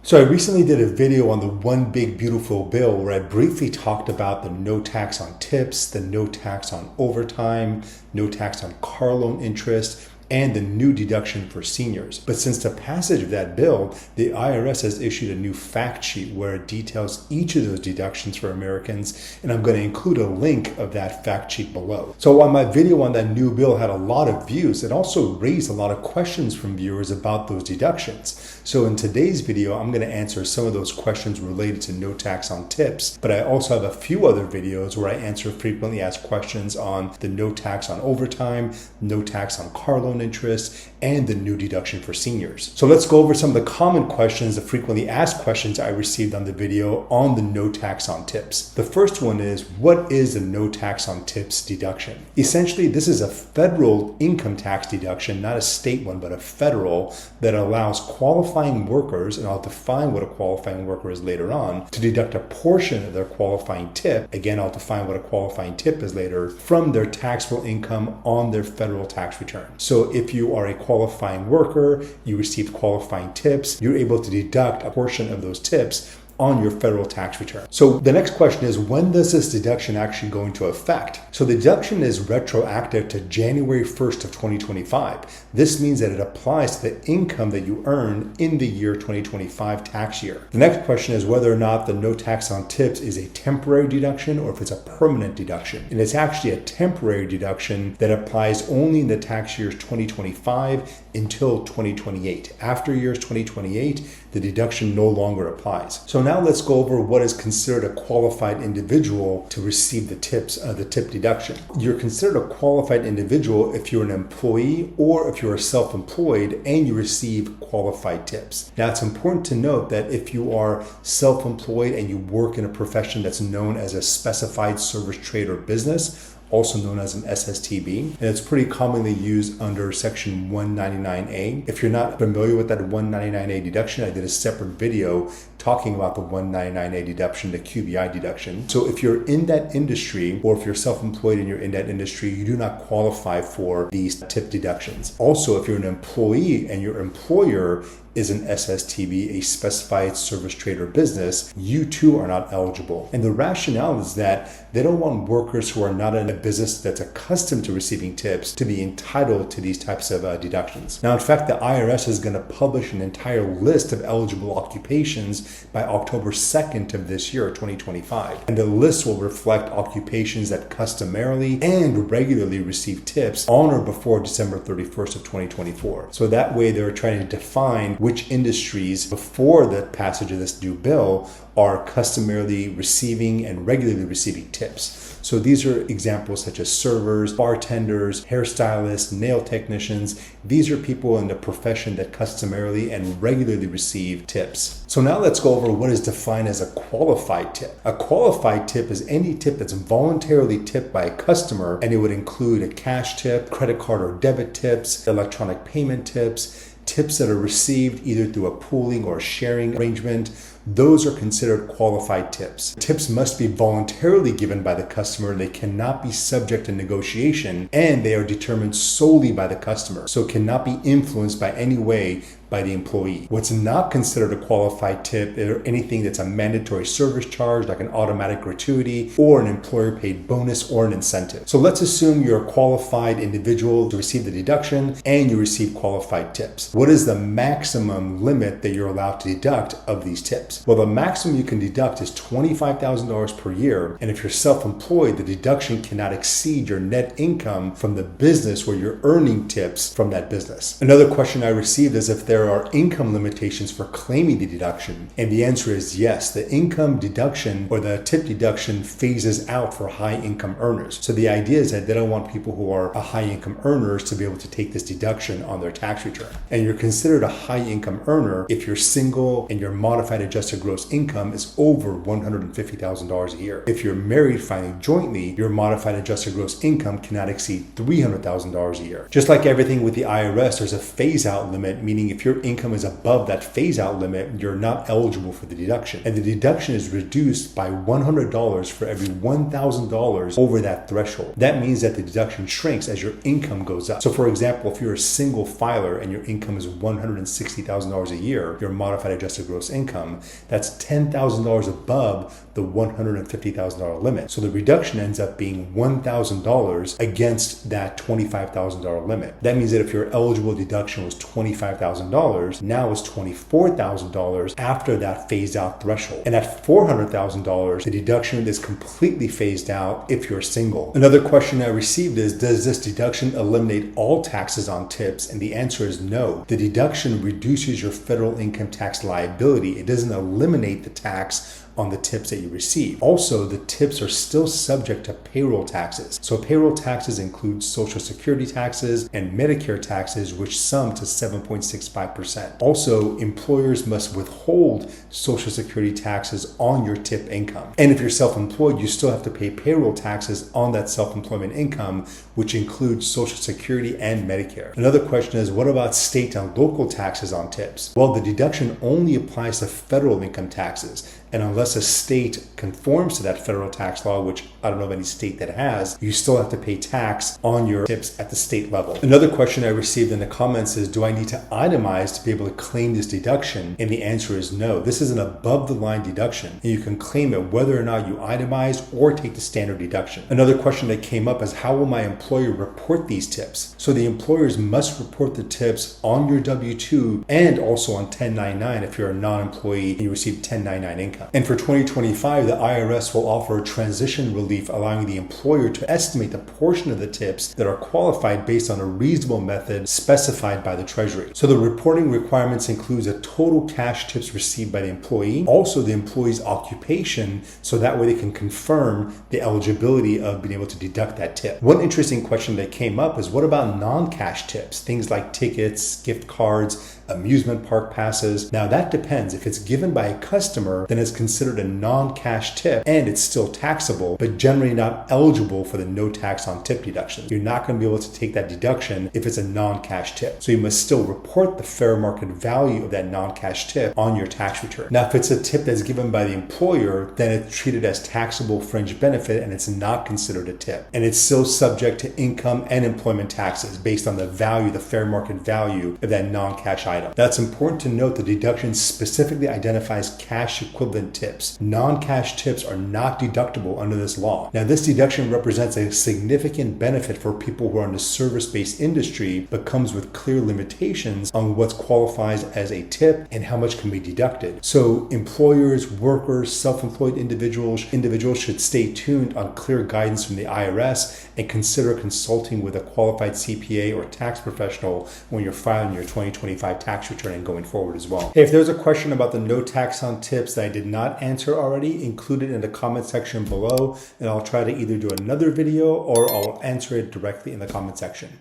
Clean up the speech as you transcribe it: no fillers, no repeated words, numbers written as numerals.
So I recently did a video on the One Big Beautiful Bill where I briefly talked about the no tax on tips, the no tax on overtime, no tax on car loan interest, and the new deduction for seniors. But since the passage of that bill, the IRS has issued a new fact sheet where it details each of those deductions for Americans, and I'm going to include a link of that fact sheet below. So while my video on that new bill had a lot of views, it also raised a lot of questions from viewers about those deductions. So in today's video, I'm going to answer some of those questions related to no tax on tips, but I also have a few other videos where I answer frequently asked questions on the no tax on overtime, no tax on car loan interest, and the new deduction for seniors. So let's go over some of the common questions, the frequently asked questions I received on the video on the no tax on tips. The first one is, what is the no tax on tips deduction? Essentially, this is a federal income tax deduction, not a state one, but a federal, that allows qualifying workers, and I'll define what a qualifying worker is later on, to deduct a portion of their qualifying tip. Again, I'll define what a qualifying tip is later, from their taxable income on their federal tax return. So if you are a qualifying worker, you received qualifying tips, you're able to deduct a portion of those tips on your federal tax return. So the next question is, when does this deduction actually go into effect? So the deduction is retroactive to January 1st of 2025. This means that it applies to the income that you earn in the year 2025 tax year. The next question is whether or not the no tax on tips is a temporary deduction or if it's a permanent deduction. And it's actually a temporary deduction that applies only in the tax years 2025 until 2028. After years 2028, the deduction no longer applies. So now let's go over what is considered a qualified individual to receive the tip deduction. You're considered a qualified individual if you're an employee or if you're self-employed and you receive qualified tips. Now it's important to note that if you are self-employed and you work in a profession that's known as a specified service trade or business, also known as an SSTB, and it's pretty commonly used under Section 199A. If you're not familiar with that 199A deduction, I did a separate video talking about the 199A deduction, the QBI deduction. So if you're in that industry, or if you're self-employed and you're in that industry, you do not qualify for these tip deductions. Also, if you're an employee and your employer is an SSTB, a specified service trade or business, you too are not eligible. And the rationale is that they don't want workers who are not in a business that's accustomed to receiving tips to be entitled to these types of deductions. Now, in fact, the IRS is going to publish an entire list of eligible occupations by October 2nd of this year, 2025. And the list will reflect occupations that customarily and regularly receive tips on or before December 31st of 2024. So that way they're trying to define which industries before the passage of this new bill are customarily receiving and regularly receiving tips. So these are examples such as servers, bartenders, hairstylists, nail technicians. These are people in the profession that customarily and regularly receive tips. So now let's go over what is defined as a qualified tip. A qualified tip is any tip that's voluntarily tipped by a customer, and it would include a cash tip, credit card or debit tips, electronic payment tips, tips that are received either through a pooling or sharing arrangement. Those are considered qualified tips. Tips must be voluntarily given by the customer. They cannot be subject to negotiation, and they are determined solely by the customer. So it cannot be influenced by any way by the employee. What's not considered a qualified tip are anything that's a mandatory service charge, like an automatic gratuity or an employer paid bonus or an incentive. So let's assume you're a qualified individual to receive the deduction and you receive qualified tips. What is the maximum limit that you're allowed to deduct of these tips? Well, the maximum you can deduct is $25,000 per year. And if you're self-employed, the deduction cannot exceed your net income from the business where you're earning tips from that business. Another question I received is if there are income limitations for claiming the deduction. And the answer is yes. The income deduction or the tip deduction phases out for high income earners. So the idea is that they don't want people who are high income earners to be able to take this deduction on their tax return. And you're considered a high income earner if you're single and your modified adjusted adjusted gross income is over $150,000 a year. If you're married filing jointly, your modified adjusted gross income cannot exceed $300,000 a year. Just like everything with the IRS, there's a phase-out limit, meaning if your income is above that phase-out limit, you're not eligible for the deduction. And the deduction is reduced by $100 for every $1,000 over that threshold. That means that the deduction shrinks as your income goes up. So for example, if you're a single filer and your income is $160,000 a year, your modified adjusted gross income, that's $10,000 above the $150,000 limit. So the reduction ends up being $1,000 against that $25,000 limit. That means that if your eligible deduction was $25,000, now it's $24,000 after that phased out threshold. And at $400,000, the deduction is completely phased out if you're single. Another question I received is, does this deduction eliminate all taxes on tips? And the answer is no. The deduction reduces your federal income tax liability. It doesn't eliminate the tax on the tips that you receive. Also, the tips are still subject to payroll taxes. So payroll taxes include Social Security taxes and Medicare taxes, which sum to 7.65%. Also, employers must withhold Social Security taxes on your tip income. And if you're self-employed, you still have to pay payroll taxes on that self-employment income, which includes Social Security and Medicare. Another question is, what about state and local taxes on tips? Well, the deduction only applies to federal income taxes. And unless a state conforms to that federal tax law, which I don't know of any state that has, you still have to pay tax on your tips at the state level. Another question I received in the comments is, do I need to itemize to be able to claim this deduction? And the answer is no. This is an above the line deduction, and you can claim it whether or not you itemize or take the standard deduction. Another question that came up is, how will my employer report these tips? So the employers must report the tips on your W-2 and also on 1099 if you're a non-employee and you receive 1099 income. And for 2025, the IRS will offer transition relief, allowing the employer to estimate the portion of the tips that are qualified based on a reasonable method specified by the Treasury. So the reporting requirements includes a total cash tips received by the employee, also the employee's occupation, so that way they can confirm the eligibility of being able to deduct that tip. One interesting question that came up is, what about non-cash tips? Things like tickets, gift cards, amusement park passes. Now that depends. If it's given by a customer, then it's considered a non-cash tip and it's still taxable, but generally not eligible for the no tax on tip deduction. You're not going to be able to take that deduction if it's a non-cash tip. So you must still report the fair market value of that non-cash tip on your tax return. Now, if it's a tip that's given by the employer, then it's treated as taxable fringe benefit and it's not considered a tip. And it's still subject to income and employment taxes based on the value, the fair market value of that non-cash item. That's important to note. The deduction specifically identifies cash equivalent tips. Non-cash tips are not deductible under this law. Now, this deduction represents a significant benefit for people who are in the service-based industry, but comes with clear limitations on what qualifies as a tip and how much can be deducted. So employers, workers, self-employed individuals should stay tuned on clear guidance from the IRS and consider consulting with a qualified CPA or tax professional when you're filing your 2025 tax return and going forward as well. Hey, if there's a question about the no tax on tips that I did not answer already, include it in the comment section below, and I'll try to either do another video or I'll answer it directly in the comment section.